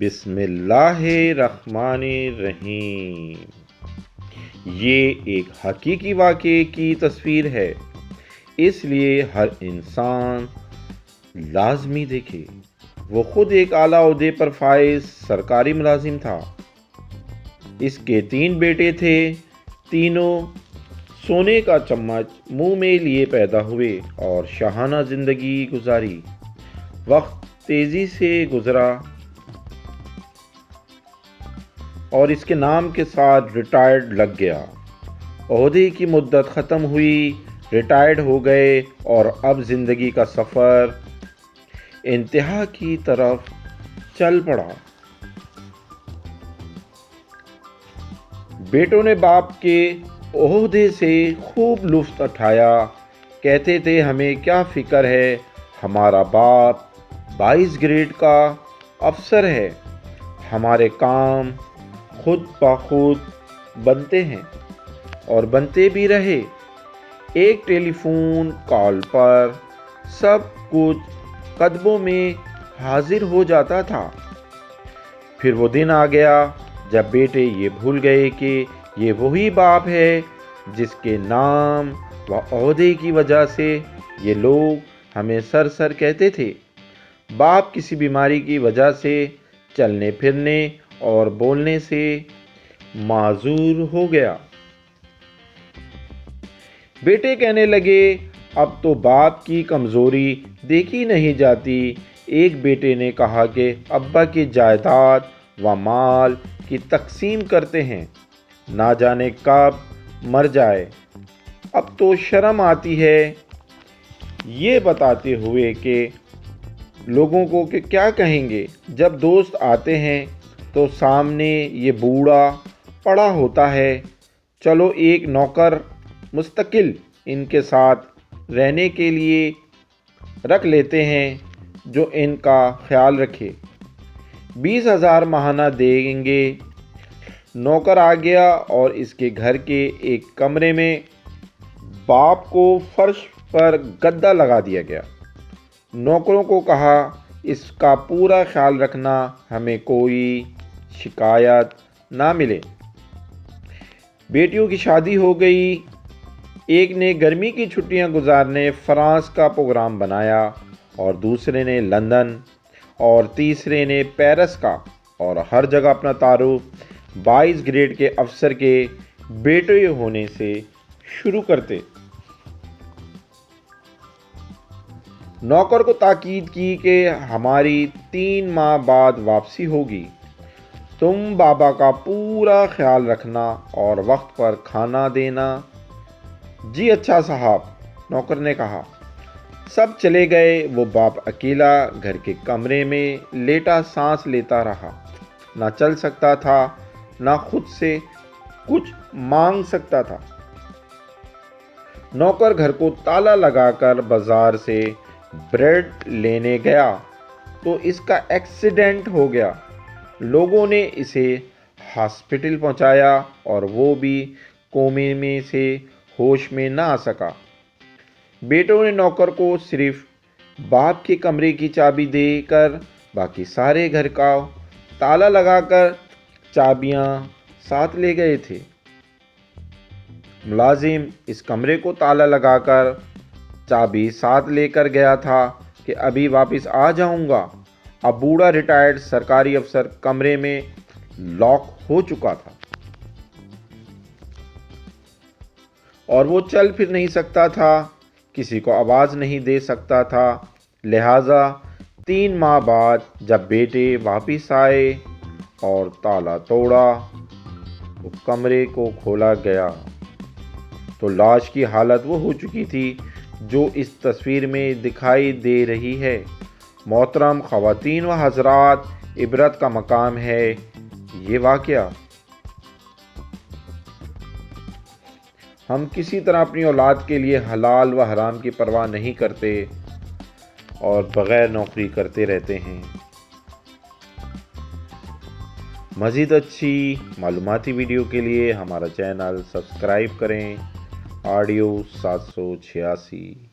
بسم اللہ الرحمن الرحیم۔ یہ ایک حقیقی واقعے کی تصویر ہے، اس لیے ہر انسان لازمی دیکھے۔ وہ خود ایک اعلیٰ عہدے پر فائز سرکاری ملازم تھا۔ اس کے 3 بیٹے تھے، تینوں سونے کا چمچ منہ میں لیے پیدا ہوئے اور شاہانہ زندگی گزاری۔ وقت تیزی سے گزرا اور اس کے نام کے ساتھ ریٹائرڈ لگ گیا۔ عہدے کی مدت ختم ہوئی، ریٹائرڈ ہو گئے اور اب زندگی کا سفر انتہا کی طرف چل پڑا۔ بیٹوں نے باپ کے عہدے سے خوب لطف اٹھایا، کہتے تھے ہمیں کیا فکر ہے، ہمارا باپ 22 گریڈ کا افسر ہے، ہمارے کام خود بخود بنتے ہیں اور بنتے بھی رہے۔ ایک ٹیلی فون کال پر سب کچھ قدموں میں حاضر ہو جاتا تھا۔ پھر وہ دن آ گیا جب بیٹے یہ بھول گئے کہ یہ وہی باپ ہے جس کے نام و عہدے کی وجہ سے یہ لوگ ہمیں سر کہتے تھے۔ باپ کسی بیماری کی وجہ سے چلنے پھرنے اور بولنے سے معذور ہو گیا۔ بیٹے کہنے لگے اب تو باپ کی کمزوری دیکھی نہیں جاتی۔ ایک بیٹے نے کہا کہ ابا کی جائیداد و مال کی تقسیم کرتے ہیں، نہ جانے کب مر جائے، اب تو شرم آتی ہے یہ بتاتے ہوئے کہ لوگوں کو کہ کیا کہیں گے جب دوست آتے ہیں تو سامنے یہ بوڑھا پڑا ہوتا ہے، چلو ایک نوکر مستقل ان کے ساتھ رہنے کے لیے رکھ لیتے ہیں جو ان کا خیال رکھے، 20,000 ماہانہ دیں گے۔ نوکر آ گیا اور اس کے گھر کے ایک کمرے میں باپ کو فرش پر گدا لگا دیا گیا۔ نوکروں کو کہا اس کا پورا خیال رکھنا، ہمیں کوئی شکایت نہ ملے۔ بیٹیوں کی شادی ہو گئی، ایک نے گرمی کی چھٹیاں گزارنے فرانس کا پروگرام بنایا اور دوسرے نے لندن اور تیسرے نے پیرس کا، اور ہر جگہ اپنا تعارف 22 گریڈ کے افسر کے بیٹے ہونے سے شروع کرتے۔ نوکر کو تاکید کی کہ ہماری 3 ماہ بعد واپسی ہوگی، تم بابا کا پورا خیال رکھنا اور وقت پر کھانا دینا۔ جی اچھا صاحب، نوکر نے کہا۔ سب چلے گئے، وہ باپ اکیلا گھر کے کمرے میں لیٹا سانس لیتا رہا، نہ چل سکتا تھا، نہ خود سے کچھ مانگ سکتا تھا۔ نوکر گھر کو تالا لگا کر بازار سے بریڈ لینے گیا تو اس کا ایکسیڈنٹ ہو گیا۔ لوگوں نے اسے ہاسپٹل پہنچایا اور وہ بھی کومے میں سے ہوش میں نہ آ سکا۔ بیٹوں نے نوکر کو صرف باپ کے کمرے کی چابی دے کر باقی سارے گھر کا تالا لگا کر چابیاں ساتھ لے گئے تھے۔ ملازم اس کمرے کو تالا لگا کر چابی ساتھ لے کر گیا تھا کہ ابھی واپس آ جاؤں گا۔ اب بوڑھا ریٹائرڈ سرکاری افسر کمرے میں لاک ہو چکا تھا اور وہ چل پھر نہیں سکتا تھا، کسی کو آواز نہیں دے سکتا تھا۔ لہٰذا 3 ماہ بعد جب بیٹے واپس آئے اور تالا توڑا تو کمرے کو کھولا گیا تو لاش کی حالت وہ ہو چکی تھی جو اس تصویر میں دکھائی دے رہی ہے۔ محترم خواتین و حضرات، عبرت کا مقام ہے یہ واقعہ۔ ہم کسی طرح اپنی اولاد کے لیے حلال و حرام کی پرواہ نہیں کرتے اور بغیر نوکری کرتے رہتے ہیں۔ مزید اچھی معلوماتی ویڈیو کے لیے ہمارا چینل سبسکرائب کریں۔ آڈیو 786